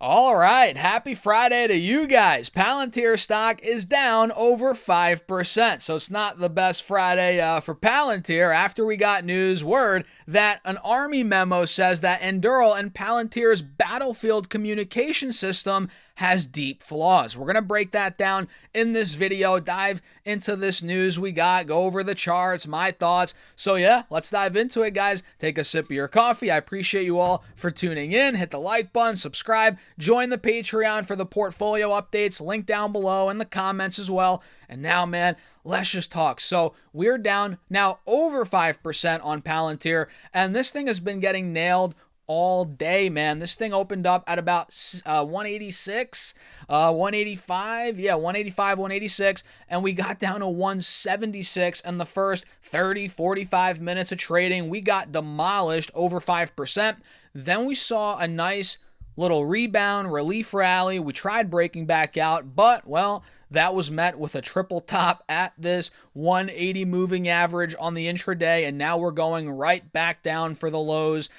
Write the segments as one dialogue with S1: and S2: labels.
S1: All right, happy Friday to you guys. Palantir stock is down over 5%. So it's not the best Friday for Palantir after we got word that an Army memo says that Endural and Palantir's battlefield communication system has deep flaws. We're going to break that down in this video, dive into this news we got, go over the charts, my thoughts. So yeah, let's dive into it, guys. Take a sip of your coffee. I appreciate you all for tuning in. Hit the like button, subscribe, join the Patreon for the portfolio updates, link down below in the comments as well. And now, man, let's just talk. So we're down now over 5% on Palantir, and this thing has been getting nailed all day, man. This thing opened up at about 186, 185, 185, 186, and we got down to 176 in the first 30, 45 minutes of trading. We got demolished over 5%. Then we saw a nice little rebound, relief rally. We tried breaking back out, but, well, that was met with a triple top at this 180 moving average on the intraday, and now we're going right back down for the lows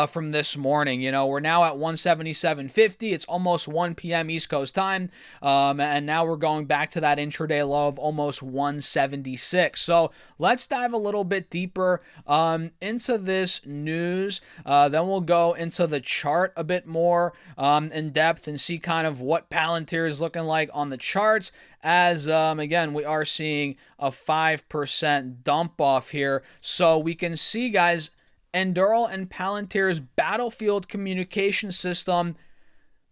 S1: from this morning. You know, we're now at 177.50. It's almost 1 p.m. East Coast time, and now we're going back to that intraday low of almost 176. So let's dive a little bit deeper into this news. Then we'll go into the chart a bit more in depth and see kind of what Palantir is looking like on the charts, as again, we are seeing a 5% dump off here. So we can see, guys, Endural and Palantir's battlefield communication system,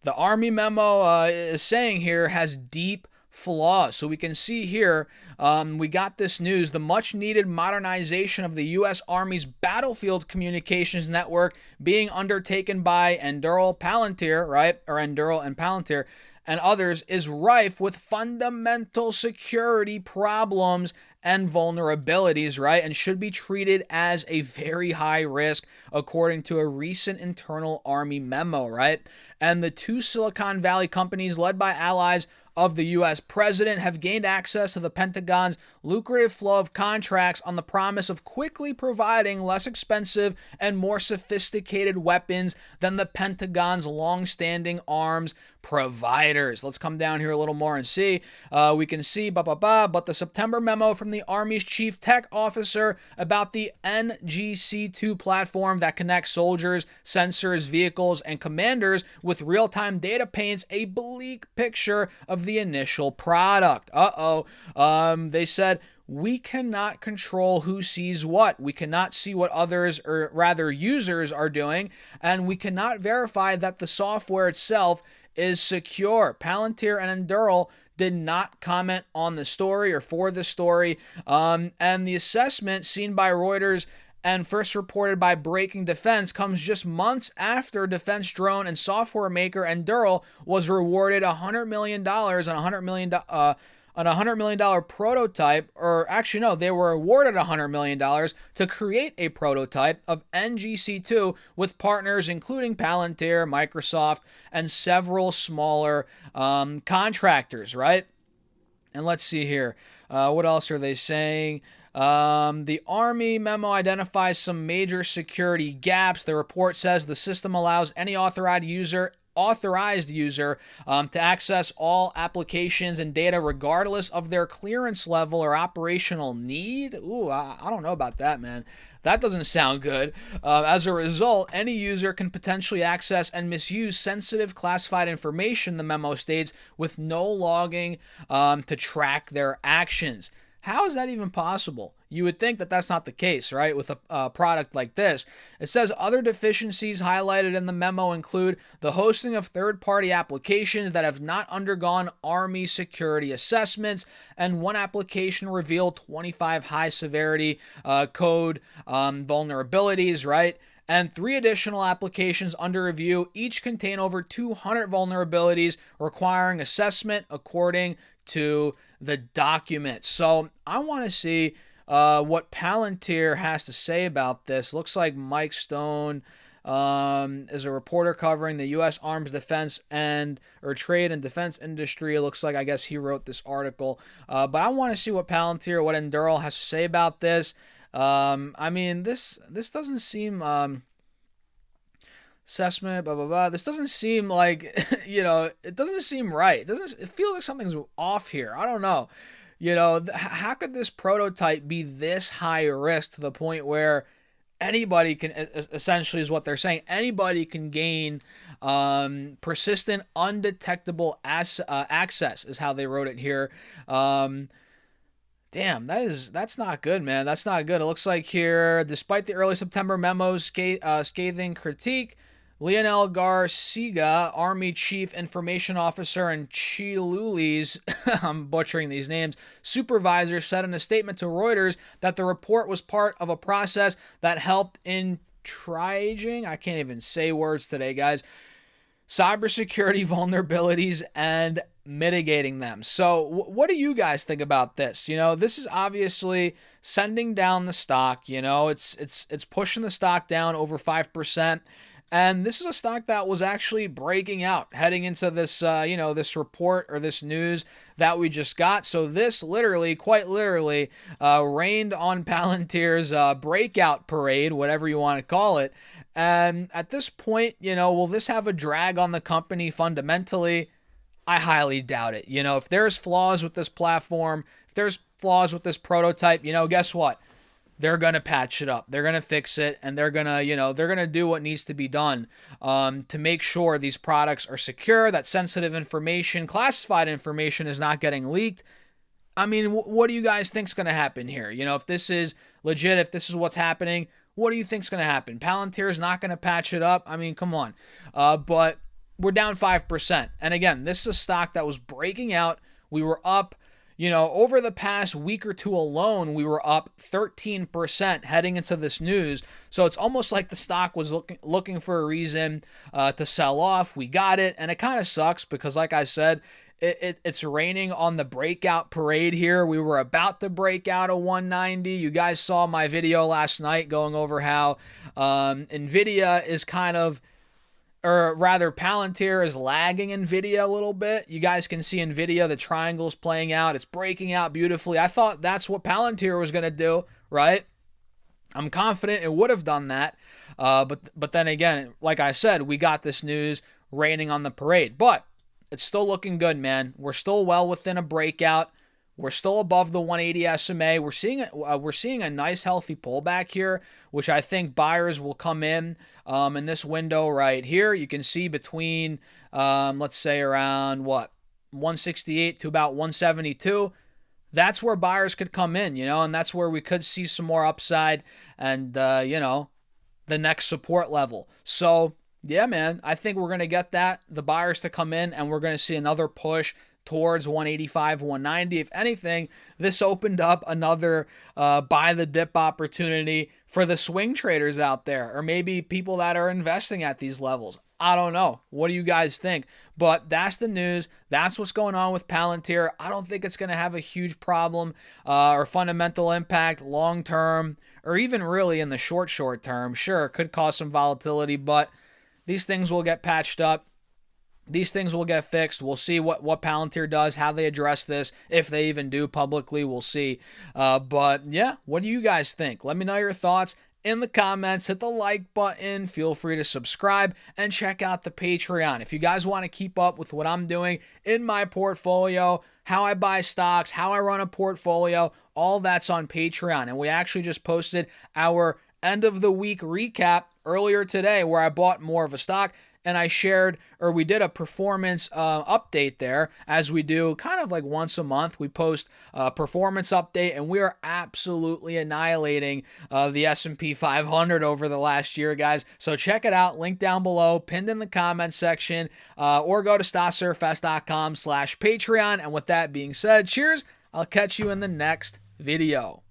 S1: the Army memo is saying here, has deep flaws. So we can see here, we got this news: the much needed modernization of the U.S. Army's battlefield communications network being undertaken by Endural Palantir, right? Or Endural and Palantir and others is rife with fundamental security problems and vulnerabilities, right? And should be treated as a very high risk, according to a recent internal Army memo, right? And the two Silicon Valley companies led by allies of the U.S. president have gained access to the Pentagon's lucrative flow of contracts on the promise of quickly providing less expensive and more sophisticated weapons than the Pentagon's long-standing arms providers. Let's come down here a little more and see. We can see, but the September memo from the Army's chief tech officer about the NGC2 platform that connects soldiers, sensors, vehicles, and commanders with real-time data paints a bleak picture of the initial product. They said, we cannot control who sees what. We cannot see what others, or rather users, are doing, and we cannot verify that the software itself is secure. Palantir and Endural did not comment on the story or for the story, and the assessment seen by Reuters and first reported by Breaking Defense comes just months after defense drone and software maker Endural was rewarded $100 million on a $100 million prototype, or actually no, they were awarded $100 million to create a prototype of NGC2 with partners including Palantir, Microsoft, and several smaller contractors, right? And let's see here. What else are they saying? The Army memo identifies some major security gaps. The report says the system allows any authorized user to access all applications and data regardless of their clearance level or operational need. Ooh, I don't know about that, man. That doesn't sound good. As a result, any user can potentially access and misuse sensitive classified information, the memo states, with no logging to track their actions. How is that even possible? You would think that that's not the case, right, with a product like this. It says other deficiencies highlighted in the memo include the hosting of third-party applications that have not undergone Army security assessments, and one application revealed 25 high-severity code vulnerabilities, right? And 3 additional applications under review each contain over 200 vulnerabilities requiring assessment, according to the document. So I want to see what Palantir has to say about this. Looks like Mike Stone is a reporter covering the U.S. arms defense or trade and defense industry. It looks like, I guess, he wrote this article. But I want to see what Palantir, what Endural has to say about this. I mean, this doesn't seem assessment, blah, blah, blah. This doesn't seem like, it doesn't seem right. It feels like something's off here. I don't know. How could this prototype be this high risk to the point where anybody can, essentially is what they're saying, anybody can gain persistent, undetectable access is how they wrote it here. Damn, that's not good, man. That's not good. It looks like here, despite the early September memo's scathing critique, Leonel Garcia, Army Chief Information Officer and Chiluli's, I'm butchering these names, supervisor, said in a statement to Reuters that the report was part of a process that helped in triaging, I can't even say words today, guys, cybersecurity vulnerabilities and mitigating them. So what do you guys think about this? This is obviously sending down the stock. It's pushing the stock down over 5%. And this is a stock that was actually breaking out heading into this, this report or this news that we just got. So this literally, quite literally, rained on Palantir's breakout parade, whatever you want to call it. And at this point, will this have a drag on the company fundamentally? I highly doubt it. If there's flaws with this platform, if there's flaws with this prototype, guess what? They're going to patch it up. They're going to fix it, and they're going to do what needs to be done to make sure these products are secure, that sensitive information, classified information is not getting leaked. I mean, what do you guys think is going to happen here? If this is legit, if this is what's happening, what do you think is going to happen? Palantir is not going to patch it up. I mean, come on. But we're down 5%. And again, this is a stock that was breaking out. We were up, over the past week or two alone, we were up 13% heading into this news. So it's almost like the stock was looking for a reason to sell off. We got it. And it kind of sucks because, like I said, it's raining on the breakout parade here. We were about to break out a 190. You guys saw my video last night going over how NVIDIA is Palantir is lagging NVIDIA a little bit. You guys can see NVIDIA, the triangle's playing out. It's breaking out beautifully. I thought that's what Palantir was going to do, right? I'm confident it would have done that. But then again, like I said, we got this news raining on the parade. But it's still looking good, man. We're still well within a breakout. We're still above the 180 SMA. We're seeing a nice healthy pullback here, which I think buyers will come in this window right here. You can see between, let's say around 168 to about 172. That's where buyers could come in, and that's where we could see some more upside and, the next support level. So, yeah, man, I think we're going to get the buyers to come in, and we're going to see another push towards 185, 190. If anything, this opened up another buy the dip opportunity for the swing traders out there, or maybe people that are investing at these levels. I don't know. What do you guys think? But that's the news. That's what's going on with Palantir. I don't think it's going to have a huge problem or fundamental impact long term, or even really in the short term. Sure, it could cause some volatility, but these things will get patched up. These things will get fixed. We'll see what Palantir does, how they address this, if they even do publicly. We'll see. But yeah, what do you guys think? Let me know your thoughts in the comments. Hit the like button. Feel free to subscribe and check out the Patreon. If you guys want to keep up with what I'm doing in my portfolio, how I buy stocks, how I run a portfolio, all that's on Patreon. And we actually just posted our end of the week recap earlier today where I bought more of a stock. And I shared, or we did a performance update there, as we do kind of like once a month. We post a performance update, and we are absolutely annihilating the S&P 500 over the last year, guys. So check it out. Link down below, pinned in the comments section, or go to stocksurfest.com/Patreon. And with that being said, cheers. I'll catch you in the next video.